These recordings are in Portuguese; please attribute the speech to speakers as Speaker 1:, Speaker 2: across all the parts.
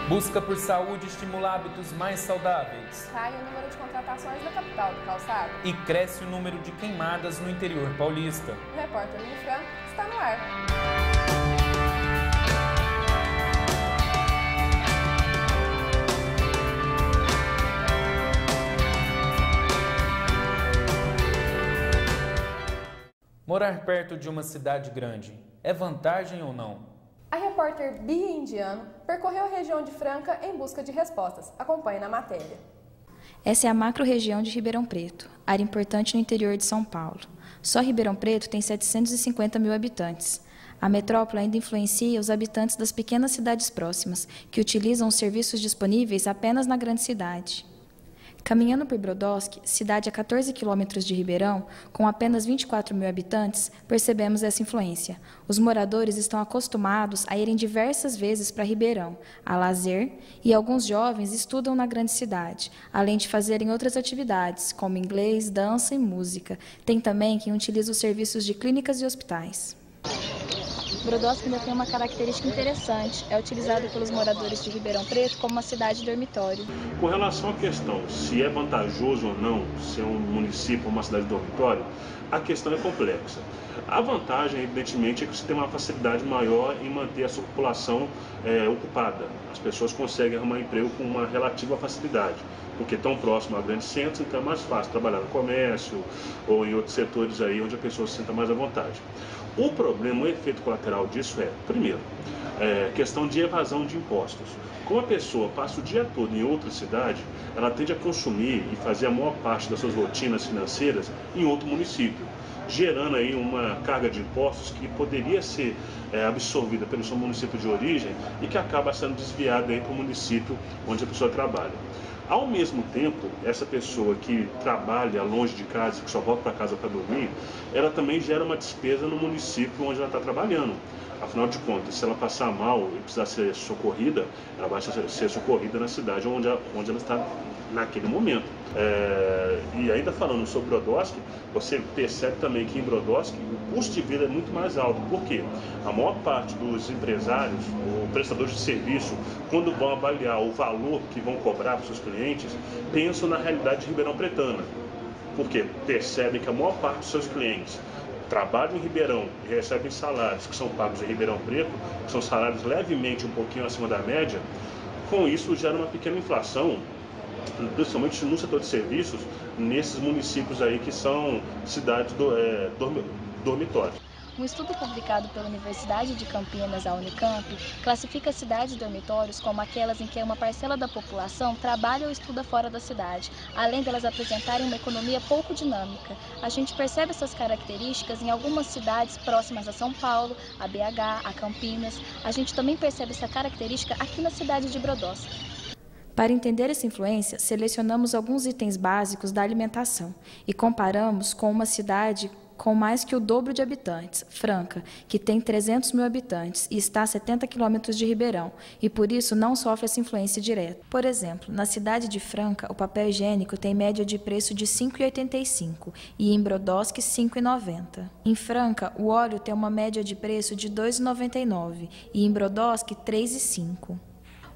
Speaker 1: Busca por saúde estimular hábitos mais saudáveis.
Speaker 2: Cai o número de contratações na capital do calçado.
Speaker 1: E cresce o número de queimadas no interior paulista.
Speaker 2: O repórter Unifran está no ar.
Speaker 1: Morar perto de uma cidade grande é vantagem ou não?
Speaker 2: A repórter Bia Indiano percorreu a região de Franca em busca de respostas. Acompanhe na matéria.
Speaker 3: Essa é a macro-região de Ribeirão Preto, área importante no interior de São Paulo. Só Ribeirão Preto tem 750 mil habitantes. A metrópole ainda influencia os habitantes das pequenas cidades próximas, que utilizam os serviços disponíveis apenas na grande cidade. Caminhando por Brodowski, cidade a 14 quilômetros de Ribeirão, com apenas 24 mil habitantes, percebemos essa influência. Os moradores estão acostumados a irem diversas vezes para Ribeirão, a lazer, e alguns jovens estudam na grande cidade, além de fazerem outras atividades, como inglês, dança e música. Tem também quem utiliza os serviços de clínicas e hospitais. Brodowski ainda tem uma característica interessante, é utilizado pelos moradores de Ribeirão Preto como uma cidade dormitório.
Speaker 4: Com relação à questão se é vantajoso ou não ser um município ou uma cidade dormitório, a questão é complexa. A vantagem, evidentemente, é que você tem uma facilidade maior em manter a sua população ocupada. As pessoas conseguem arrumar emprego com uma relativa facilidade, porque estão próximo a grandes centros, então é mais fácil trabalhar no comércio ou em outros setores aí onde a pessoa se sinta mais à vontade. O problema, o efeito colateral disso é, primeiro, questão de evasão de impostos. Como a pessoa passa o dia todo em outra cidade, ela tende a consumir e fazer a maior parte das suas rotinas financeiras em outro município, gerando aí uma carga de impostos que poderia ser absorvida pelo seu município de origem e que acaba sendo desviada aí para o município onde a pessoa trabalha. Ao mesmo tempo, essa pessoa que trabalha longe de casa, que só volta para casa para dormir, ela também gera uma despesa no município onde ela está trabalhando. Afinal de contas, se ela passar mal e precisar ser socorrida, ela vai ser socorrida na cidade onde ela está naquele momento. E ainda falando sobre Brodowski, você percebe também que em Brodowski o custo de vida é muito mais alto. Por quê? A maior parte dos empresários ou prestadores de serviço, quando vão avaliar o valor que vão cobrar para os seus clientes, pensam na realidade de Ribeirão Pretana. Porque percebem que a maior parte dos seus clientes trabalham em Ribeirão e recebem salários que são pagos em Ribeirão Preto, que são salários levemente um pouquinho acima da média. Com isso gera uma pequena inflação, principalmente no setor de serviços, nesses municípios aí que são cidades dormitórios.
Speaker 3: Um estudo publicado pela Universidade de Campinas, a Unicamp, classifica cidades dormitórios como aquelas em que uma parcela da população trabalha ou estuda fora da cidade, além delas apresentarem uma economia pouco dinâmica. A gente percebe essas características em algumas cidades próximas a São Paulo, a BH, a Campinas. A gente também percebe essa característica aqui na cidade de Brodowski. Para entender essa influência, selecionamos alguns itens básicos da alimentação e comparamos com uma cidade com mais que o dobro de habitantes, Franca, que tem 300 mil habitantes e está a 70 quilômetros de Ribeirão, e por isso não sofre essa influência direta. Por exemplo, na cidade de Franca, o papel higiênico tem média de preço de R$ 5,85 e em Brodowski, R$ 5,90. Em Franca, o óleo tem uma média de preço de R$ 2,99 e em Brodowski, R$ 3,05.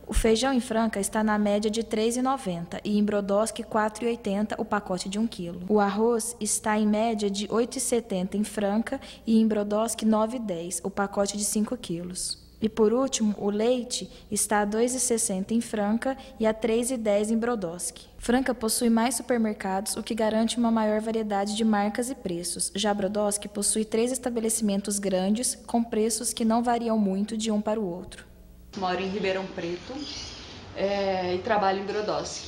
Speaker 3: O feijão em Franca está na média de R$ 3,90 e em Brodowski R$ 4,80 o pacote de 1 quilo. O arroz está em média de R$ 8,70 em Franca e em Brodowski R$ 9,10 o pacote de 5 quilos. E por último, o leite está a R$ 2,60 em Franca e a R$ 3,10 em Brodowski. Franca possui mais supermercados, o que garante uma maior variedade de marcas e preços. Já Brodowski possui 3 estabelecimentos grandes com preços que não variam muito de um para o outro.
Speaker 5: Moro em Ribeirão Preto e trabalho em Brodowski.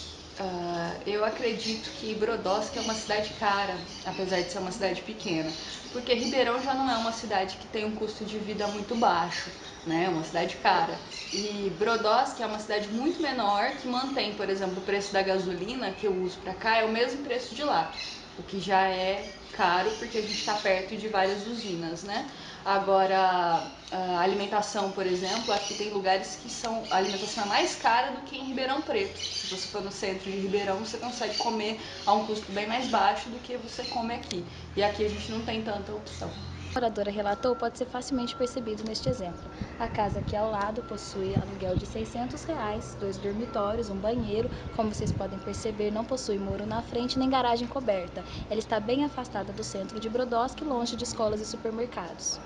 Speaker 5: Eu acredito que Brodowski é uma cidade cara, apesar de ser uma cidade pequena, porque Ribeirão já não é uma cidade que tem um custo de vida muito baixo, né? É uma cidade cara. E Brodowski é uma cidade muito menor que mantém, por exemplo, o preço da gasolina que eu uso para cá é o mesmo preço de lá, o que já é caro porque a gente está perto de várias usinas, né? Agora, a alimentação, por exemplo, aqui tem lugares que a alimentação é mais cara do que em Ribeirão Preto. Se você for no centro de Ribeirão, você consegue comer a um custo bem mais baixo do que você come aqui. E aqui a gente não tem tanta opção.
Speaker 3: A moradora relatou pode ser facilmente percebido neste exemplo. A casa aqui ao lado possui aluguel de R$ 600, 2 dormitórios, um banheiro. Como vocês podem perceber, não possui muro na frente nem garagem coberta. Ela está bem afastada do centro de Brodowski, longe de escolas e supermercados.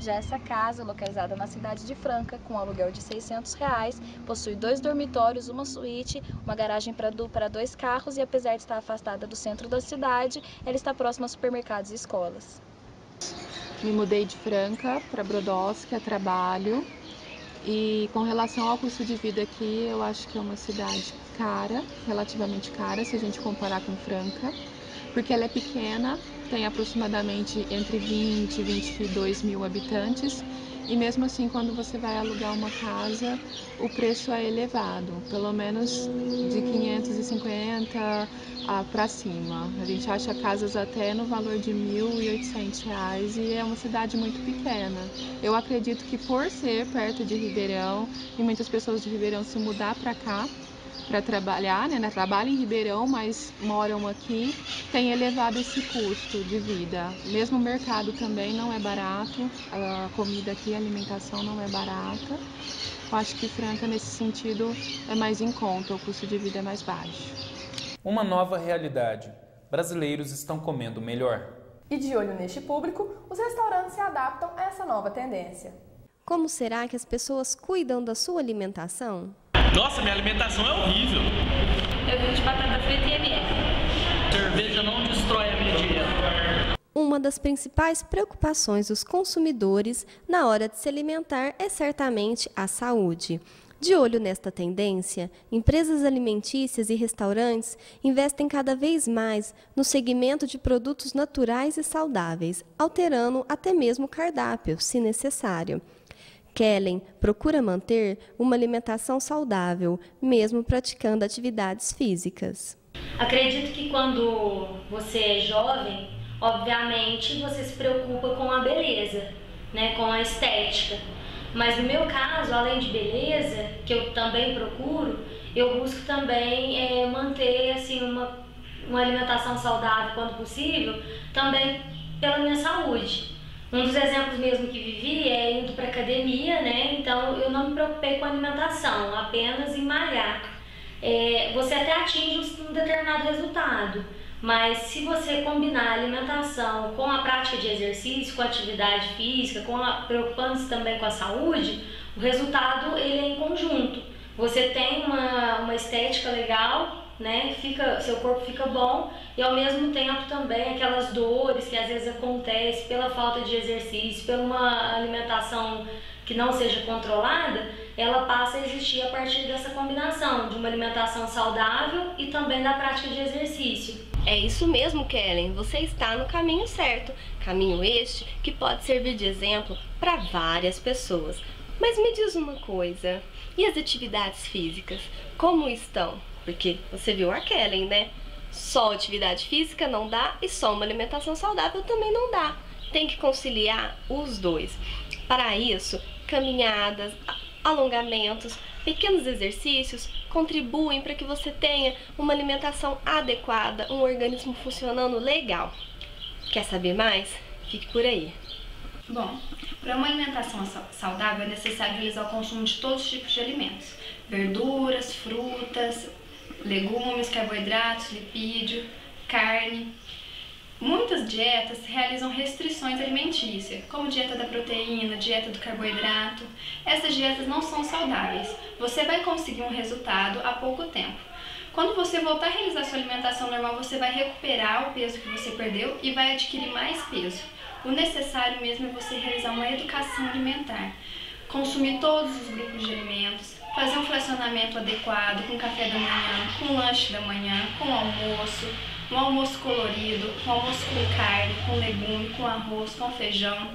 Speaker 3: Já essa casa, localizada na cidade de Franca, com aluguel de R$ 600, possui 2 dormitórios, uma suíte, uma garagem para 2 carros e, apesar de estar afastada do centro da cidade, ela está próxima a supermercados e escolas.
Speaker 6: Me mudei de Franca para Brodowski a trabalho e com relação ao custo de vida aqui, eu acho que é uma cidade cara, relativamente cara, se a gente comparar com Franca, porque ela é pequena, tem aproximadamente entre 20 e 22 mil habitantes e mesmo assim quando você vai alugar uma casa o preço é elevado, pelo menos de 550 para cima. A gente acha casas até no valor de R$ 1.800 e é uma cidade muito pequena. Eu acredito que por ser perto de Ribeirão e muitas pessoas de Ribeirão se mudar para cá para trabalhar, né? Trabalham em Ribeirão, mas moram aqui, tem elevado esse custo de vida. Mesmo o mercado também não é barato, a comida aqui, a alimentação não é barata. Eu acho que Franca, nesse sentido, é mais em conta, o custo de vida é mais baixo.
Speaker 1: Uma nova realidade. Brasileiros estão comendo melhor.
Speaker 2: E de olho neste público, os restaurantes se adaptam a essa nova tendência.
Speaker 7: Como será que as pessoas cuidam da sua alimentação?
Speaker 8: Nossa, minha alimentação é horrível.
Speaker 9: Eu vivo de batata frita e MF.
Speaker 8: Cerveja não destrói a minha dieta.
Speaker 7: Uma das principais preocupações dos consumidores na hora de se alimentar é certamente a saúde. De olho nesta tendência, empresas alimentícias e restaurantes investem cada vez mais no segmento de produtos naturais e saudáveis, alterando até mesmo o cardápio, se necessário. Kellen procura manter uma alimentação saudável, mesmo praticando atividades físicas.
Speaker 9: Acredito que quando você é jovem, obviamente você se preocupa com a beleza, né, com a estética. Mas no meu caso, além de beleza, que eu também procuro, eu busco também manter assim, uma alimentação saudável quando possível, também pela minha saúde. Um dos exemplos mesmo que vivi é indo para academia, né? Então eu não me preocupei com a alimentação, apenas em malhar. Você até atinge um determinado resultado, mas se você combinar a alimentação com a prática de exercício, com a atividade física, preocupando-se também com a saúde, o resultado ele é em conjunto. Você tem uma estética legal, né? Seu corpo fica bom e ao mesmo tempo também aquelas dores que às vezes acontecem pela falta de exercício, por uma alimentação que não seja controlada, ela passa a existir a partir dessa combinação de uma alimentação saudável e também da prática de exercício.
Speaker 7: É isso mesmo, Kellen, você está no caminho certo, caminho este que pode servir de exemplo para várias pessoas. Mas me diz uma coisa, e as atividades físicas, como estão? Porque você viu a Kellen, né? Só atividade física não dá e só uma alimentação saudável também não dá. Tem que conciliar os dois. Para isso, caminhadas, alongamentos, pequenos exercícios contribuem para que você tenha uma alimentação adequada, um organismo funcionando legal. Quer saber mais? Fique por aí.
Speaker 10: Bom, para uma alimentação saudável é necessário realizar o consumo de todos os tipos de alimentos. Verduras, frutas, legumes, carboidratos, lipídio, carne. Muitas dietas realizam restrições alimentícias, como dieta da proteína, dieta do carboidrato. Essas dietas não são saudáveis. Você vai conseguir um resultado há pouco tempo. Quando você voltar a realizar sua alimentação normal, você vai recuperar o peso que você perdeu e vai adquirir mais peso. O necessário mesmo é você realizar uma educação alimentar, consumir todos os grupos de alimentos, fazer um fracionamento adequado com café da manhã, com lanche da manhã, com almoço, um almoço colorido, um almoço com carne, com legume, com arroz, com feijão,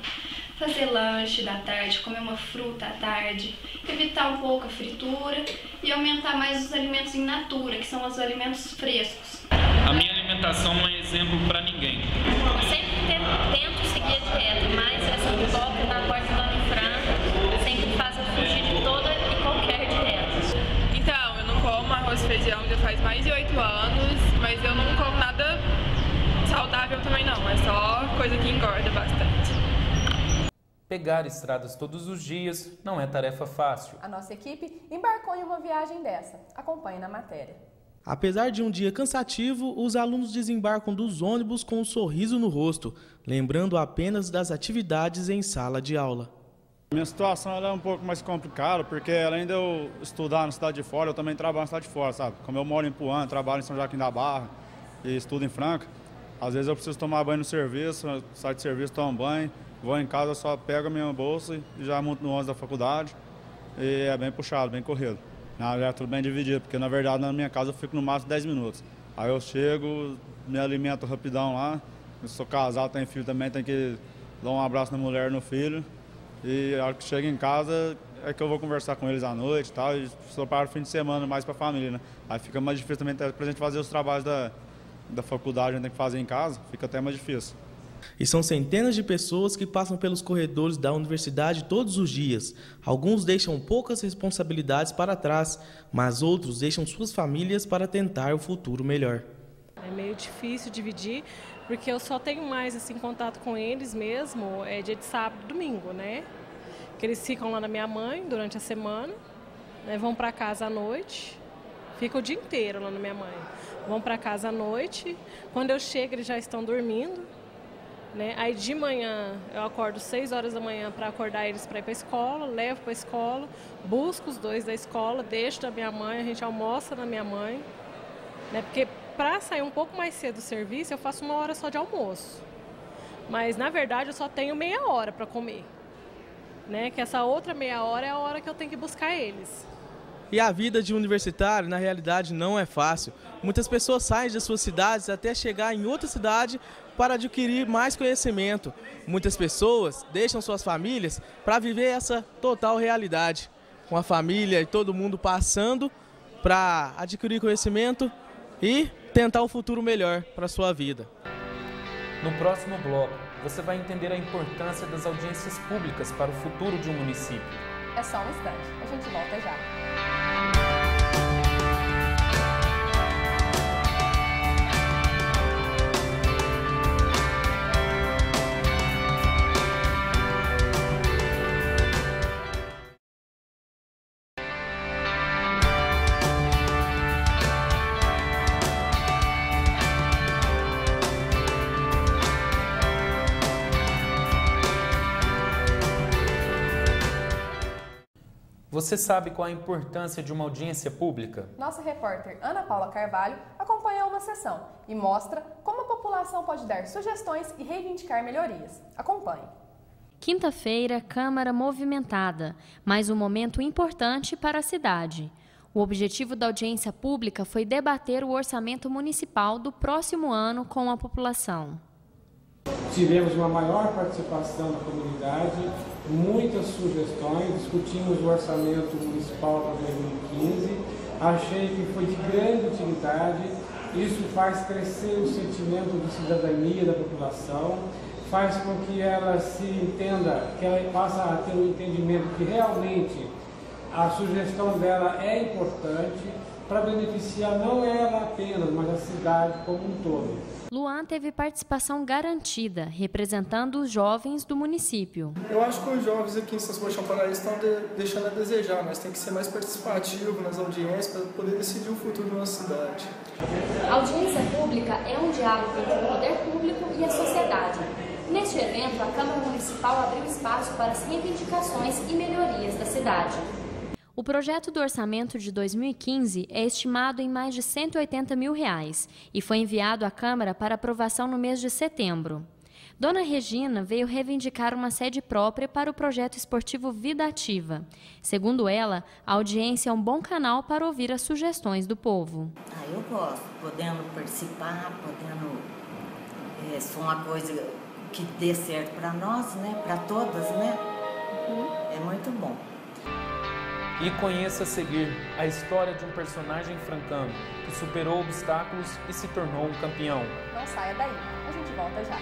Speaker 10: fazer lanche da tarde, comer uma fruta à tarde, evitar um pouco a fritura e aumentar mais os alimentos in natura, que são os alimentos frescos.
Speaker 8: A minha alimentação não é exemplo para ninguém.
Speaker 9: Eu sempre tento seguir a dieta, mas essa toca na porta da Unifran sempre faz eu fugir de toda e qualquer dieta.
Speaker 11: Então, eu não como arroz e feijão já faz mais de 8 anos, mas eu não como nada saudável também não, é só coisa que engorda bastante.
Speaker 1: Pegar estradas todos os dias não é tarefa fácil.
Speaker 2: A nossa equipe embarcou em uma viagem dessa. Acompanhe na matéria.
Speaker 12: Apesar de um dia cansativo, os alunos desembarcam dos ônibus com um sorriso no rosto, lembrando apenas das atividades em sala de aula.
Speaker 13: Minha situação ela é um pouco mais complicada, porque além de eu estudar na cidade de fora, eu também trabalho na cidade de fora, sabe? Como eu moro em Puan, trabalho em São Joaquim da Barra e estudo em Franca, às vezes eu preciso tomar banho no serviço, saio de serviço, tomo banho, vou em casa, só pego a minha bolsa e já monto no ônibus da faculdade. E é bem puxado, bem corrido. É tudo bem dividido, porque na verdade na minha casa eu fico no máximo 10 minutos. Aí eu chego, me alimento rapidão lá, eu sou casado, tenho filho também, tenho que dar um abraço na mulher e no filho. E a hora que chego em casa é que eu vou conversar com eles à noite e tal, e só para o fim de semana mais para a família, né? Aí fica mais difícil também para a gente fazer os trabalhos da faculdade, a gente tem que fazer em casa, fica até mais difícil.
Speaker 12: E são centenas de pessoas que passam pelos corredores da universidade todos os dias. Alguns deixam poucas responsabilidades para trás, mas outros deixam suas famílias para tentar o futuro melhor.
Speaker 14: É meio difícil dividir, porque eu só tenho mais assim, contato com eles mesmo, dia de sábado e domingo, né? Que eles ficam lá na minha mãe durante a semana, né? Vão para casa à noite, ficam o dia inteiro lá na minha mãe. Vão para casa à noite, quando eu chego eles já estão dormindo. Né? Aí de manhã eu acordo 6 horas da manhã para acordar eles para ir para a escola, levo para a escola, busco os dois da escola, deixo da minha mãe, a gente almoça na minha mãe, né? Porque para sair um pouco mais cedo do serviço eu faço 1 hora só de almoço, mas na verdade eu só tenho meia hora para comer, né? Que essa outra meia hora é a hora que eu tenho que buscar eles.
Speaker 12: E a vida de universitário, na realidade, não é fácil. Muitas pessoas saem das suas cidades até chegar em outra cidade para adquirir mais conhecimento. Muitas pessoas deixam suas famílias para viver essa total realidade, com a família e todo mundo passando para adquirir conhecimento e tentar um futuro melhor para a sua vida.
Speaker 1: No próximo bloco, você vai entender a importância das audiências públicas para o futuro de um município.
Speaker 2: É só um instante, a gente volta já.
Speaker 1: Você sabe qual a importância de uma audiência pública?
Speaker 2: Nossa repórter Ana Paula Carvalho acompanhou uma sessão e mostra como a população pode dar sugestões e reivindicar melhorias. Acompanhe.
Speaker 15: Quinta-feira, Câmara movimentada, mas um momento importante para a cidade. O objetivo da audiência pública foi debater o orçamento municipal do próximo ano com a população.
Speaker 16: Tivemos uma maior participação da comunidade, muitas sugestões, discutimos o orçamento municipal para 2015, achei que foi de grande utilidade, isso faz crescer o sentimento de cidadania da população, faz com que ela se entenda, que ela passe a ter um entendimento que realmente a sugestão dela é importante para beneficiar não ela apenas, mas a cidade como um todo.
Speaker 15: Luan teve participação garantida, representando os jovens do município.
Speaker 17: Eu acho que os jovens aqui em São Sebastião Paraíso estão deixando a desejar, nós temos que ser mais participativos nas audiências para poder decidir o futuro da nossa cidade.
Speaker 18: A audiência pública é um diálogo entre o poder público e a sociedade. Neste evento, a Câmara Municipal abriu espaço para as reivindicações e melhorias da cidade.
Speaker 15: O projeto do orçamento de 2015 é estimado em mais de R$180 mil e foi enviado à Câmara para aprovação no mês de setembro. Dona Regina veio reivindicar uma sede própria para o projeto esportivo Vida Ativa. Segundo ela, a audiência é um bom canal para ouvir as sugestões do povo.
Speaker 19: Eu gosto, podendo participar, podendo ser uma coisa que dê certo para nós, né? Para todas, né? É muito bom.
Speaker 1: E conheça a seguir a história de um personagem francano que superou obstáculos e se tornou um campeão.
Speaker 2: Não saia daí, a gente volta já.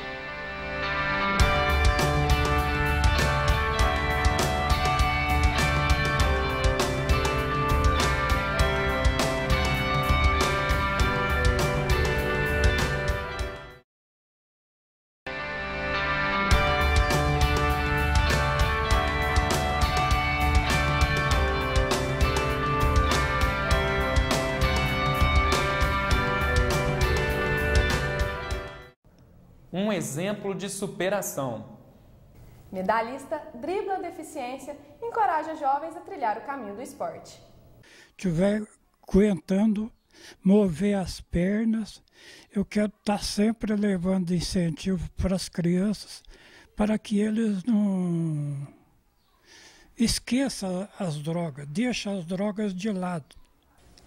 Speaker 1: um exemplo de superação.
Speaker 2: Medalhista dribla a deficiência e encoraja jovens a trilhar o caminho do esporte.
Speaker 20: Estiver aguentando mover as pernas, eu quero estar sempre levando incentivo para as crianças, para que eles não esqueçam as drogas, deixem as drogas de lado.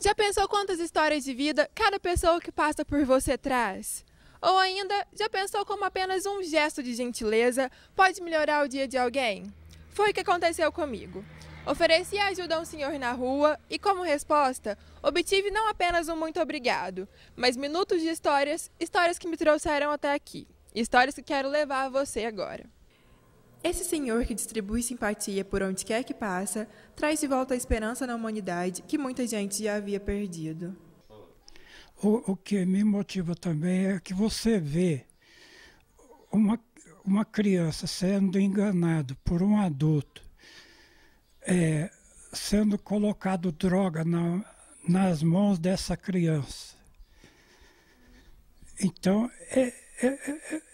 Speaker 11: Já pensou quantas histórias de vida cada pessoa que passa por você traz? Ou ainda, já pensou como apenas um gesto de gentileza pode melhorar o dia de alguém? Foi o que aconteceu comigo. Ofereci ajuda a um senhor na rua e, como resposta, obtive não apenas um muito obrigado, mas minutos de histórias que me trouxeram até aqui. Histórias que quero levar a você agora. Esse senhor que distribui simpatia por onde quer que passa, traz de volta a esperança na humanidade que muita gente já havia perdido.
Speaker 20: O que me motiva também é que você vê uma criança sendo enganada por um adulto, sendo colocado droga nas mãos dessa criança. Então,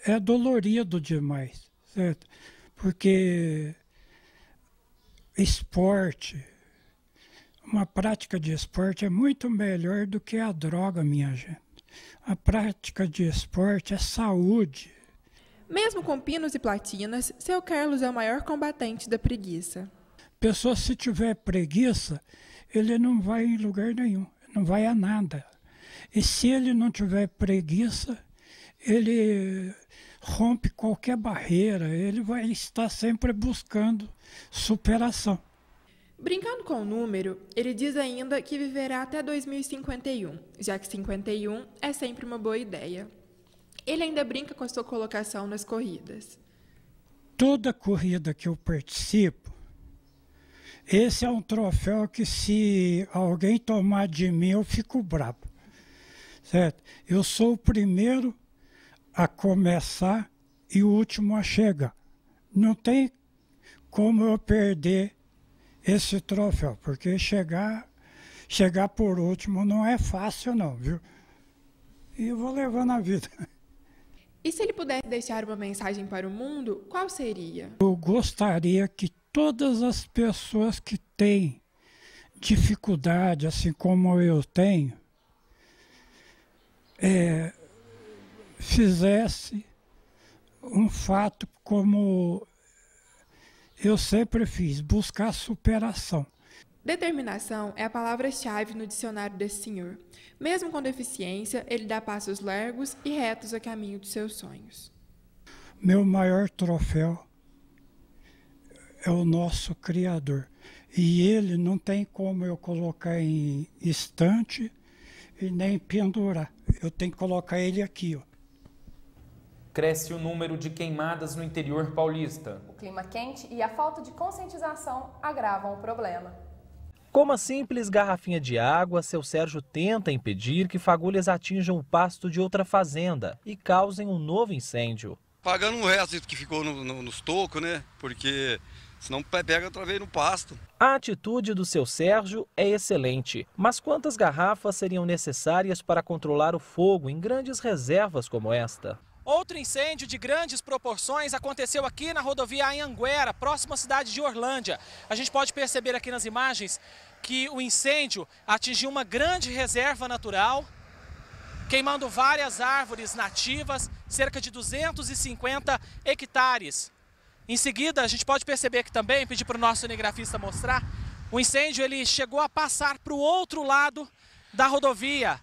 Speaker 20: é dolorido demais, certo? Porque esporte, uma prática de esporte é muito melhor do que a droga, minha gente. A prática de esporte é saúde.
Speaker 11: Mesmo com pinos e platinas, seu Carlos é o maior combatente da preguiça.
Speaker 20: Pessoa, se tiver preguiça, ele não vai em lugar nenhum, não vai a nada. E se ele não tiver preguiça, ele rompe qualquer barreira, ele vai estar sempre buscando superação.
Speaker 11: Brincando com o número, ele diz ainda que viverá até 2051, já que 51 é sempre uma boa ideia. Ele ainda brinca com a sua colocação nas corridas.
Speaker 20: Toda corrida que eu participo, esse é um troféu que, se alguém tomar de mim, eu fico bravo, certo? Eu sou o primeiro a começar e o último a chegar. Não tem como eu perder esse troféu, porque chegar por último não é fácil não, viu? E eu vou levando a vida.
Speaker 11: E se ele pudesse deixar uma mensagem para o mundo, qual seria?
Speaker 20: Eu gostaria que todas as pessoas que têm dificuldade, assim como eu tenho, fizesse um fato como eu sempre fiz, buscar superação.
Speaker 11: Determinação é a palavra-chave no dicionário desse senhor. Mesmo com deficiência, ele dá passos largos e retos a caminho dos seus sonhos.
Speaker 20: Meu maior troféu é o nosso Criador. E ele não tem como eu colocar em estante e nem pendurar. Eu tenho que colocar ele aqui, ó.
Speaker 1: Cresce o número de queimadas no interior paulista.
Speaker 2: O clima quente e a falta de conscientização agravam o problema.
Speaker 21: Com uma simples garrafinha de água, seu Sérgio tenta impedir que fagulhas atinjam o pasto de outra fazenda e causem um novo incêndio.
Speaker 22: Pagando o resto que ficou nos tocos, né? Porque senão pega outra vez no pasto.
Speaker 21: A atitude do seu Sérgio é excelente, mas quantas garrafas seriam necessárias para controlar o fogo em grandes reservas como esta?
Speaker 23: Outro incêndio de grandes proporções aconteceu aqui na rodovia Anhanguera, próxima à cidade de Orlândia. A gente pode perceber aqui nas imagens que o incêndio atingiu uma grande reserva natural, queimando várias árvores nativas, cerca de 250 hectares. Em seguida, a gente pode perceber que também, pedir para o nosso cinegrafista mostrar, o incêndio ele chegou a passar para o outro lado da rodovia,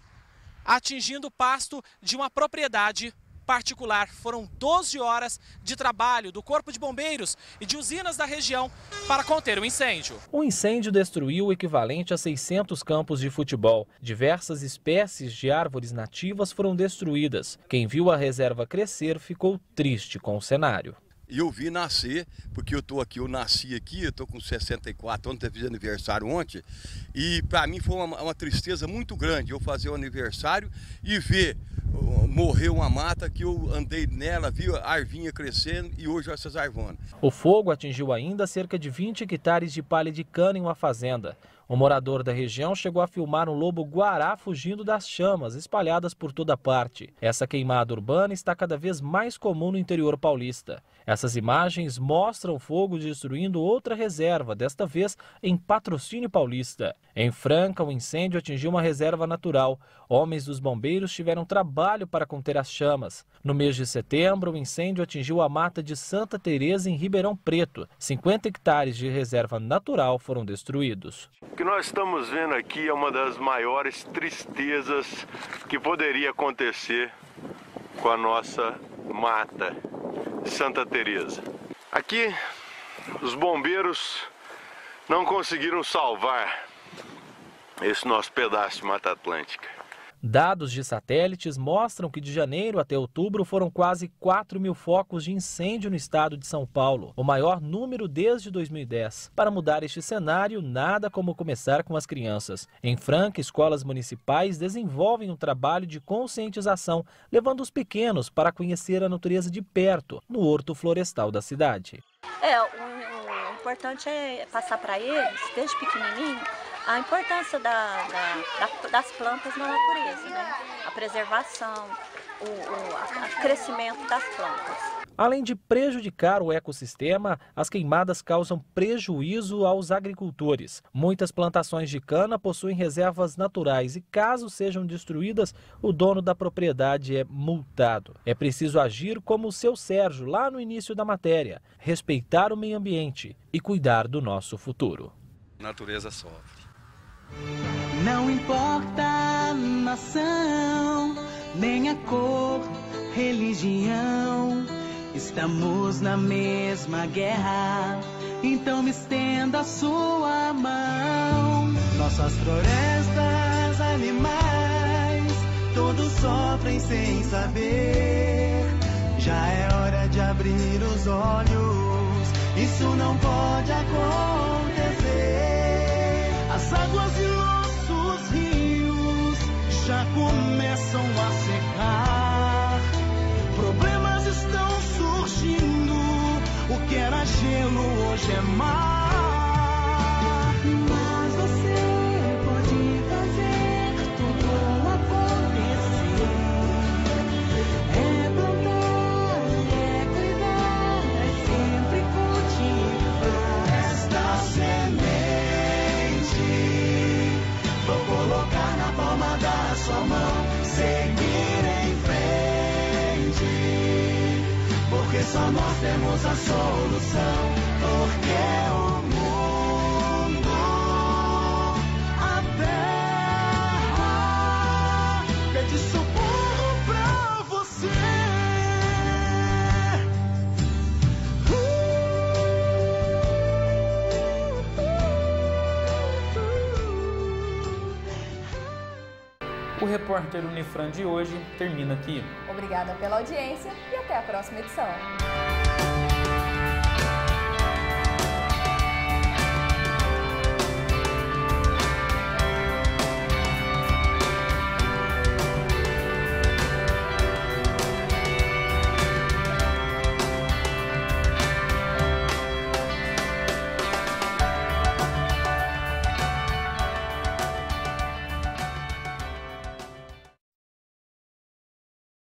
Speaker 23: atingindo o pasto de uma propriedade particular. Foram 12 horas de trabalho do Corpo de Bombeiros e de usinas da região para conter o incêndio.
Speaker 21: O incêndio destruiu o equivalente a 600 campos de futebol. Diversas espécies de árvores nativas foram destruídas. Quem viu a reserva crescer ficou triste com o cenário.
Speaker 22: E eu vi nascer, porque eu nasci aqui, eu estou com 64 anos, fiz aniversário ontem, e para mim foi uma tristeza muito grande eu fazer o aniversário e ver morrer uma mata que eu andei nela, vi a arvinha crescendo e hoje essas arvonas.
Speaker 21: O fogo atingiu ainda cerca de 20 hectares de palha de cana em uma fazenda. Um morador da região chegou a filmar um lobo-guará fugindo das chamas espalhadas por toda parte. Essa queimada urbana está cada vez mais comum no interior paulista. Essas imagens mostram o fogo destruindo outra reserva, desta vez em Patrocínio Paulista. Em Franca, o incêndio atingiu uma reserva natural. Homens dos bombeiros tiveram trabalho para conter as chamas. No mês de setembro, o incêndio atingiu a mata de Santa Teresa, em Ribeirão Preto. 50 hectares de reserva natural foram destruídos.
Speaker 3: O que nós estamos vendo aqui é uma das maiores tristezas que poderia acontecer com a nossa mata Santa Teresa. Aqui, os bombeiros não conseguiram salvar esse nosso pedaço de Mata Atlântica.
Speaker 21: Dados de satélites mostram que de janeiro até outubro foram quase 4.000 focos de incêndio no estado de São Paulo, o maior número desde 2010. Para mudar este cenário, nada como começar com as crianças. Em Franca, escolas municipais desenvolvem um trabalho de conscientização, levando os pequenos para conhecer a natureza de perto, no horto florestal da cidade.
Speaker 4: O importante é passar para eles, desde pequenininho, a importância das plantas na natureza, né? A preservação, o crescimento das plantas.
Speaker 21: Além de prejudicar o ecossistema, as queimadas causam prejuízo aos agricultores. Muitas plantações de cana possuem reservas naturais e, caso sejam destruídas, o dono da propriedade é multado. É preciso agir como o seu Sérgio, lá no início da matéria, respeitar o meio ambiente e cuidar do nosso futuro.
Speaker 22: A natureza sofre.
Speaker 5: Não importa a nação, nem a cor, religião, estamos na mesma guerra, então me estenda a sua mão. Nossas florestas, animais, todos sofrem sem saber. Já é hora de abrir os olhos, isso não pode acontecer. As águas de nossos rios já começam a secar. Problemas estão surgindo, o que era gelo hoje é mar. Mas você pode fazer tudo acontecer. É plantar, é cuidar, é sempre cultivar esta semente. Vou colocar na palma da sua mão, seguir em frente, porque só nós temos a solução, porque o mundo, a terra, pede socorro pra você.
Speaker 1: O repórter Unifran de hoje termina aqui.
Speaker 2: Obrigada pela audiência e até a próxima edição.